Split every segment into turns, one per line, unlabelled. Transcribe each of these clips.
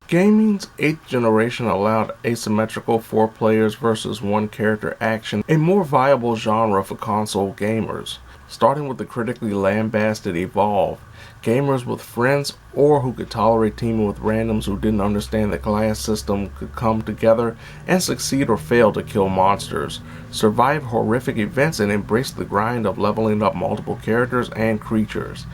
Gaming's 8th generation allowed asymmetrical 4 players versus 1 character action, a more viable genre for console gamers. Starting with the critically lambasted Evolve, gamers with friends or who could tolerate teaming with randoms who didn't understand the class system could come together and succeed or fail to kill monsters, survive horrific events, and embrace the grind of leveling up multiple characters and creatures.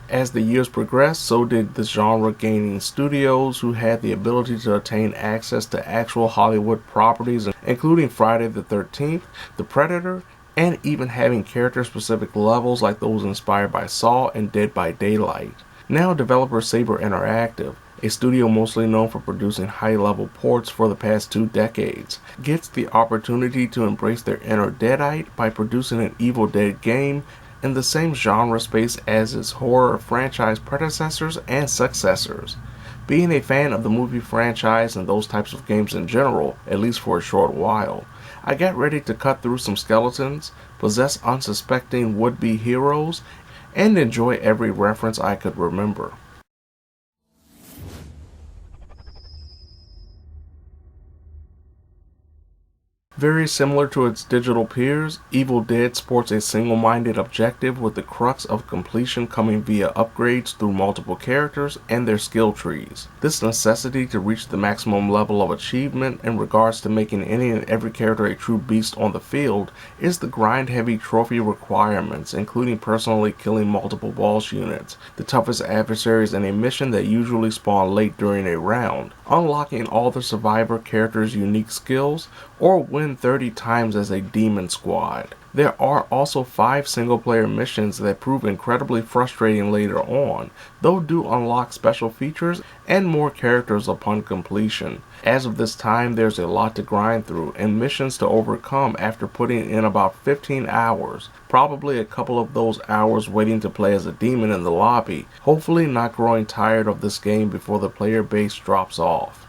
As the years progressed, so did the genre, gaining studios who had the ability to attain access to actual Hollywood properties, including Friday the 13th, The Predator, and even having character-specific levels like those inspired by Saw and Dead by Daylight. Now developer Saber Interactive, a studio mostly known for producing high-level ports for the past 2 decades, gets the opportunity to embrace their inner Deadite by producing an Evil Dead game in the same genre space as its horror franchise predecessors and successors. Being a fan of the movie franchise and those types of games in general, at least for a short while, I got ready to cut through some skeletons, possess unsuspecting would-be heroes, and enjoy every reference I could remember. Very similar to its digital peers, Evil Dead sports a single-minded objective with the crux of completion coming via upgrades through multiple characters and their skill trees. This necessity to reach the maximum level of achievement in regards to making any and every character a true beast on the field is the grind-heavy trophy requirements, including personally killing multiple boss units, the toughest adversaries in a mission that usually spawn late during a round, unlocking all the survivor characters' unique skills, or win 30 times as a demon squad. There are also 5 single-player missions that prove incredibly frustrating later on, though do unlock special features and more characters upon completion. As of this time, there's a lot to grind through and missions to overcome after putting in about 15 hours, probably a couple of those hours waiting to play as a demon in the lobby, hopefully not growing tired of this game before the player base drops off.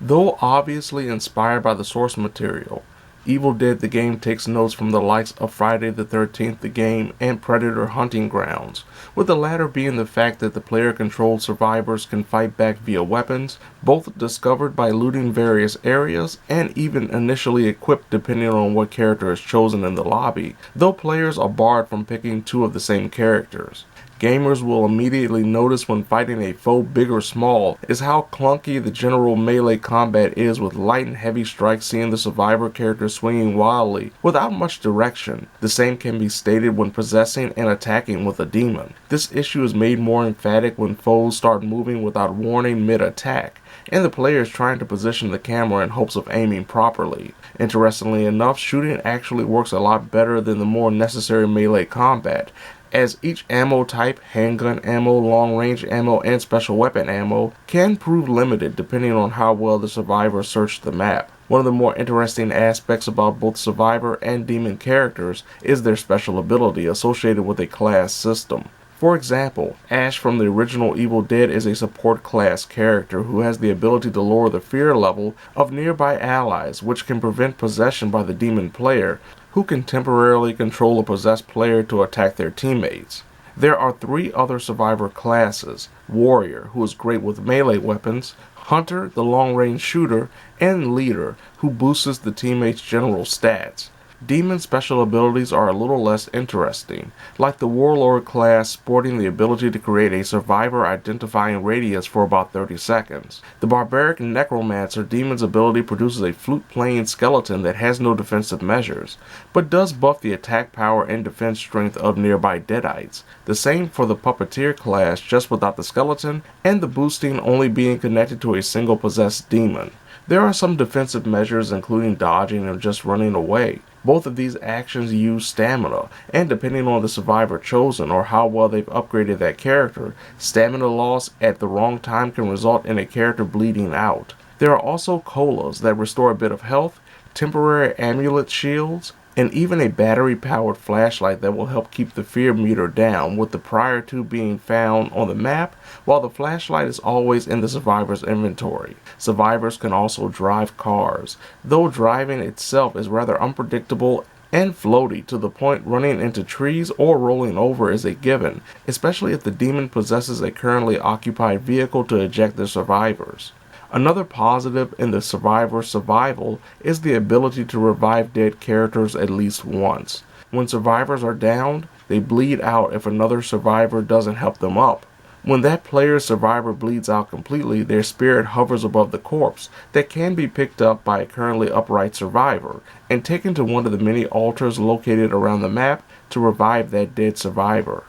Though obviously inspired by the source material, Evil Dead the game takes notes from the likes of Friday the 13th the game and Predator Hunting Grounds, with the latter being the fact that the player-controlled survivors can fight back via weapons, both discovered by looting various areas and even initially equipped depending on what character is chosen in the lobby, though players are barred from picking 2 of the same characters. Gamers will immediately notice when fighting a foe big or small is how clunky the general melee combat is, with light and heavy strikes seeing the survivor character swinging wildly without much direction. The same can be stated when possessing and attacking with a demon. This issue is made more emphatic when foes start moving without warning mid-attack, and the player is trying to position the camera in hopes of aiming properly. Interestingly enough, shooting actually works a lot better than the more necessary melee combat, as each ammo type, handgun ammo, long-range ammo, and special weapon ammo, can prove limited depending on how well the survivor searched the map. One of the more interesting aspects about both survivor and demon characters is their special ability associated with a class system. For example, Ash from the original Evil Dead is a support class character who has the ability to lower the fear level of nearby allies, which can prevent possession by the demon player, who can temporarily control a possessed player to attack their teammates. There are 3 other survivor classes: Warrior, who is great with melee weapons, Hunter, the long-range shooter, and Leader, who boosts the teammates' general stats. Demon special abilities are a little less interesting, like the Warlord class sporting the ability to create a survivor identifying radius for about 30 seconds. The Barbaric Necromancer demon's ability produces a flute-playing skeleton that has no defensive measures, but does buff the attack power and defense strength of nearby Deadites. The same for the Puppeteer class, just without the skeleton, and the boosting only being connected to a single possessed demon. There are some defensive measures including dodging and just running away. Both of these actions use stamina, and depending on the survivor chosen or how well they've upgraded that character, stamina loss at the wrong time can result in a character bleeding out. There are also colas that restore a bit of health, temporary amulet shields, and even a battery-powered flashlight that will help keep the fear meter down, with the prior 2 being found on the map, while the flashlight is always in the survivor's inventory. Survivors can also drive cars, though driving itself is rather unpredictable and floaty to the point running into trees or rolling over is a given, especially if the demon possesses a currently occupied vehicle to eject the survivors. Another positive in the survivor's survival is the ability to revive dead characters at least once. When survivors are downed, they bleed out if another survivor doesn't help them up. When that player's survivor bleeds out completely, their spirit hovers above the corpse that can be picked up by a currently upright survivor and taken to one of the many altars located around the map to revive that dead survivor.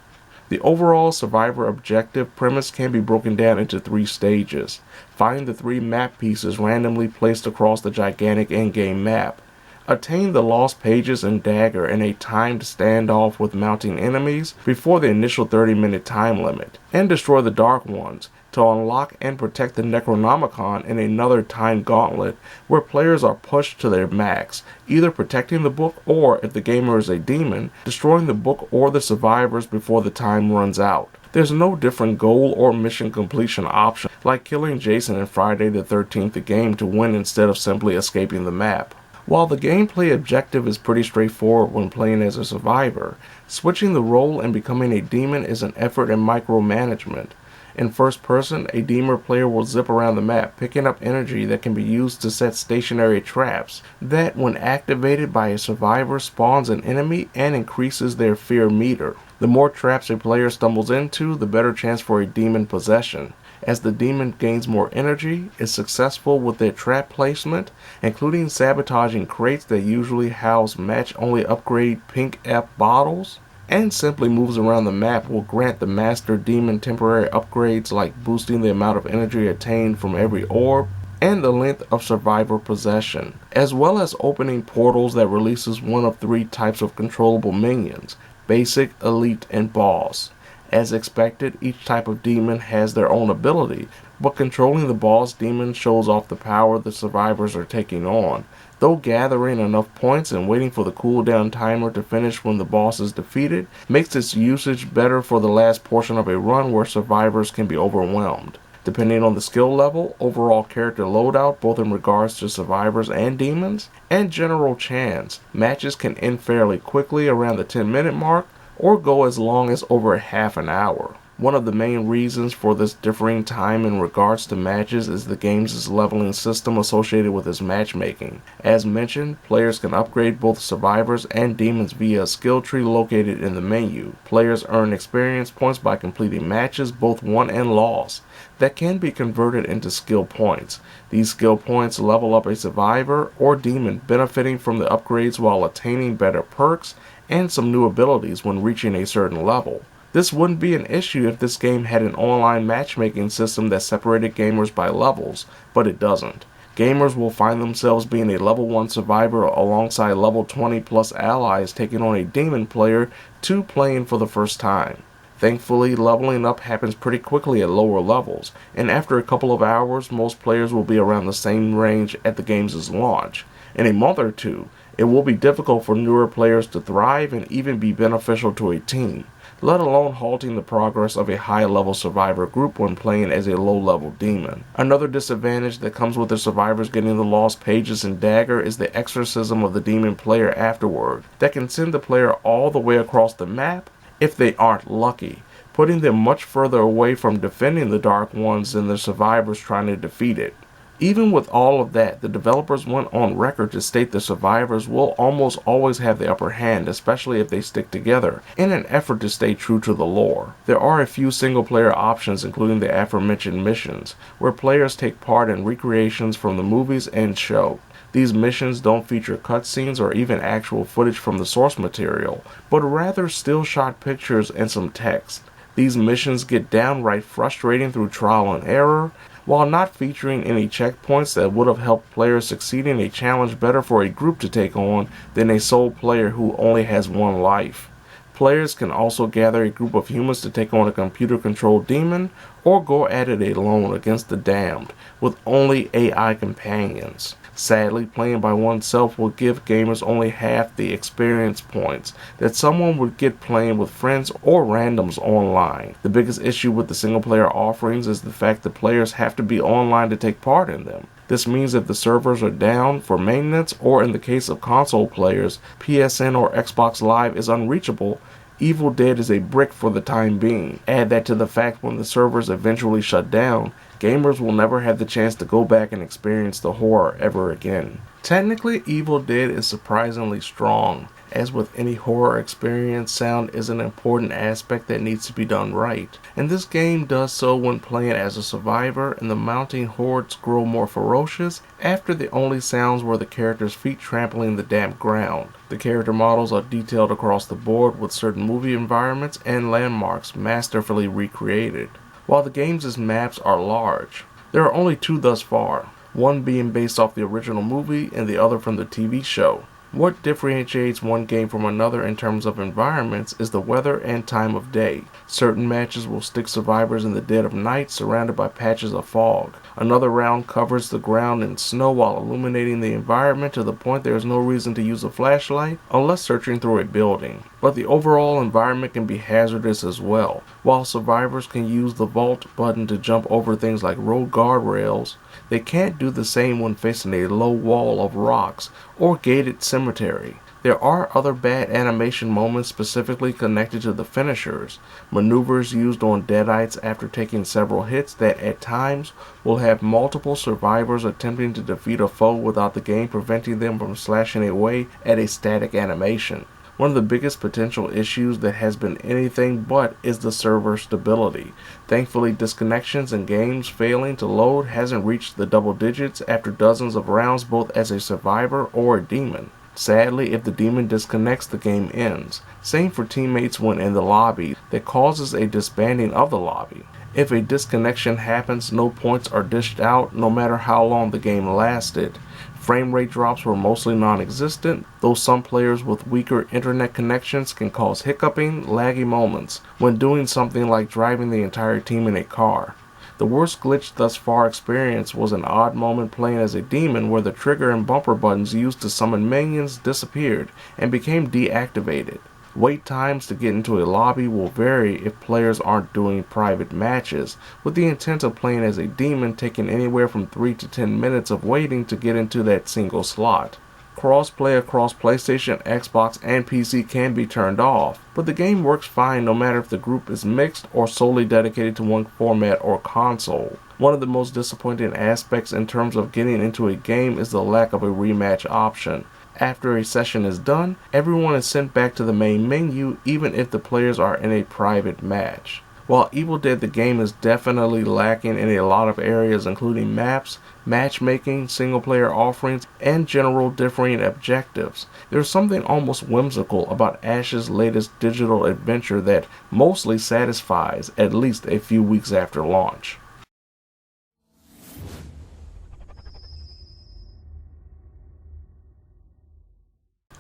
The overall survivor objective premise can be broken down into 3 stages. Find the 3 map pieces randomly placed across the gigantic in-game map. Attain the lost pages and dagger in a timed standoff with mounting enemies before the initial 30-minute time limit, and destroy the Dark Ones to unlock and protect the Necronomicon in another timed gauntlet where players are pushed to their max, either protecting the book or, if the gamer is a demon, destroying the book or the survivors before the time runs out. There's no different goal or mission completion option, like killing Jason in Friday the 13th the game to win instead of simply escaping the map. While the gameplay objective is pretty straightforward when playing as a survivor, switching the role and becoming a demon is an effort in micromanagement. In first person, a demon player will zip around the map, picking up energy that can be used to set stationary traps that, when activated by a survivor, spawns an enemy and increases their fear meter. The more traps a player stumbles into, the better chance for a demon possession. As the demon gains more energy, is successful with their trap placement, including sabotaging crates that usually house match-only upgrade pink F bottles, and simply moves around the map, will grant the master demon temporary upgrades like boosting the amount of energy attained from every orb and the length of survivor possession, as well as opening portals that releases one of 3 types of controllable minions: basic, elite, and boss. As expected, each type of demon has their own ability, but controlling the boss demon shows off the power the survivors are taking on, though gathering enough points and waiting for the cooldown timer to finish when the boss is defeated makes its usage better for the last portion of a run where survivors can be overwhelmed. Depending on the skill level, overall character loadout both in regards to survivors and demons, and general chance, matches can end fairly quickly around the 10-minute mark, or go as long as over half an hour. One of the main reasons for this differing time in regards to matches is the game's leveling system associated with its matchmaking. As mentioned, players can upgrade both survivors and demons via a skill tree located in the menu. Players earn experience points by completing matches, both won and lost, that can be converted into skill points. These skill points level up a survivor or demon, benefiting from the upgrades while attaining better perks and some new abilities when reaching a certain level. This wouldn't be an issue if this game had an online matchmaking system that separated gamers by levels, but it doesn't. Gamers will find themselves being a level 1 survivor alongside level 20 plus allies taking on a demon player 2 playing for the first time. Thankfully, leveling up happens pretty quickly at lower levels, and after a couple of hours, most players will be around the same range at the game's launch. In a month or 2, it will be difficult for newer players to thrive and even be beneficial to a team, let alone halting the progress of a high-level survivor group when playing as a low-level demon. Another disadvantage that comes with the survivors getting the lost pages and dagger is the exorcism of the demon player afterward, that can send the player all the way across the map if they aren't lucky, putting them much further away from defending the Dark Ones than the survivors trying to defeat it. Even with all of that, the developers went on record to state the survivors will almost always have the upper hand, especially if they stick together, in an effort to stay true to the lore. There are a few single-player options, including the aforementioned missions, where players take part in recreations from the movies and show. These missions don't feature cutscenes or even actual footage from the source material, but rather still-shot pictures and some text. These missions get downright frustrating through trial and error, while not featuring any checkpoints that would have helped players succeed in a challenge better for a group to take on than a sole player who only has one life. Players can also gather a group of humans to take on a computer-controlled demon, or go at it alone against the damned, with only AI companions. Sadly, playing by oneself will give gamers only half the experience points that someone would get playing with friends or randoms online. The biggest issue with the single-player offerings is the fact that players have to be online to take part in them. This means if the servers are down for maintenance, or in the case of console players, PSN or Xbox Live is unreachable, Evil Dead is a brick for the time being. Add that to the fact when the servers eventually shut down, gamers will never have the chance to go back and experience the horror ever again. Technically, Evil Dead is surprisingly strong. As with any horror experience, sound is an important aspect that needs to be done right. And this game does so when playing as a survivor, and the mounting hordes grow more ferocious after the only sounds were the character's feet trampling the damp ground. The character models are detailed across the board with certain movie environments and landmarks masterfully recreated. While the game's maps are large, there are only two thus far, one being based off the original movie and the other from the TV show. What differentiates one game from another in terms of environments is the weather and time of day. Certain matches will stick survivors in the dead of night surrounded by patches of fog. Another round covers the ground in snow while illuminating the environment to the point there is no reason to use a flashlight unless searching through a building. But the overall environment can be hazardous as well. While survivors can use the vault button to jump over things like road guardrails, they can't do the same when facing a low wall of rocks or gated cemetery. There are other bad animation moments specifically connected to the finishers, maneuvers used on Deadites after taking several hits that at times will have multiple survivors attempting to defeat a foe without the game preventing them from slashing away at a static animation. One of the biggest potential issues that has been anything but is the server stability. Thankfully, disconnections and games failing to load hasn't reached the double digits after dozens of rounds both as a survivor or a demon. Sadly, if the demon disconnects, the game ends. Same for teammates when in the lobby, that causes a disbanding of the lobby. If a disconnection happens, no points are dished out no matter how long the game lasted. Frame rate drops were mostly non-existent, though some players with weaker internet connections can cause hiccuping, laggy moments when doing something like driving the entire team in a car. The worst glitch thus far experienced was an odd moment playing as a demon where the trigger and bumper buttons used to summon minions disappeared and became deactivated. Wait times to get into a lobby will vary if players aren't doing private matches, with the intent of playing as a demon taking anywhere from 3 to 10 minutes of waiting to get into that single slot. Crossplay across PlayStation, Xbox, and PC can be turned off, but the game works fine no matter if the group is mixed or solely dedicated to one format or console. One of the most disappointing aspects in terms of getting into a game is the lack of a rematch option. After a session is done, everyone is sent back to the main menu even if the players are in a private match. While Evil Dead the game is definitely lacking in a lot of areas including maps, matchmaking, single-player offerings, and general differing objectives, there's something almost whimsical about Ash's latest digital adventure that mostly satisfies at least a few weeks after launch.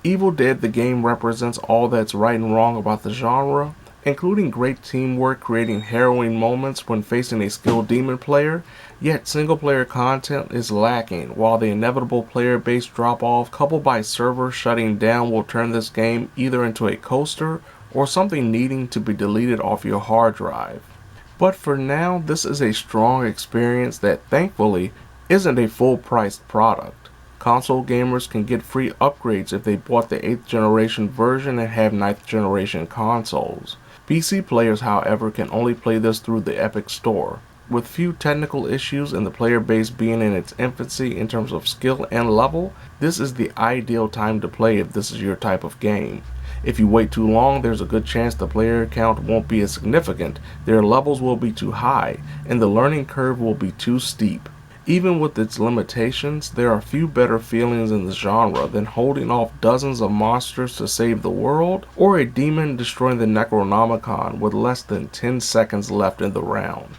Evil Dead the game represents all that's right and wrong about the genre, including great teamwork creating harrowing moments when facing a skilled demon player, yet single-player content is lacking, while the inevitable player base drop-off coupled by servers shutting down will turn this game either into a coaster or something needing to be deleted off your hard drive. But for now, this is a strong experience that thankfully isn't a full-priced product. Console gamers can get free upgrades if they bought the 8th generation version and have 9th generation consoles. PC players, however, can only play this through the Epic Store. With few technical issues and the player base being in its infancy in terms of skill and level, this is the ideal time to play if this is your type of game. If you wait too long, there's a good chance the player count won't be as significant, their levels will be too high, and the learning curve will be too steep. Even with its limitations, there are few better feelings in the genre than holding off dozens of monsters to save the world, or a demon destroying the Necronomicon with less than 10 seconds left in the round.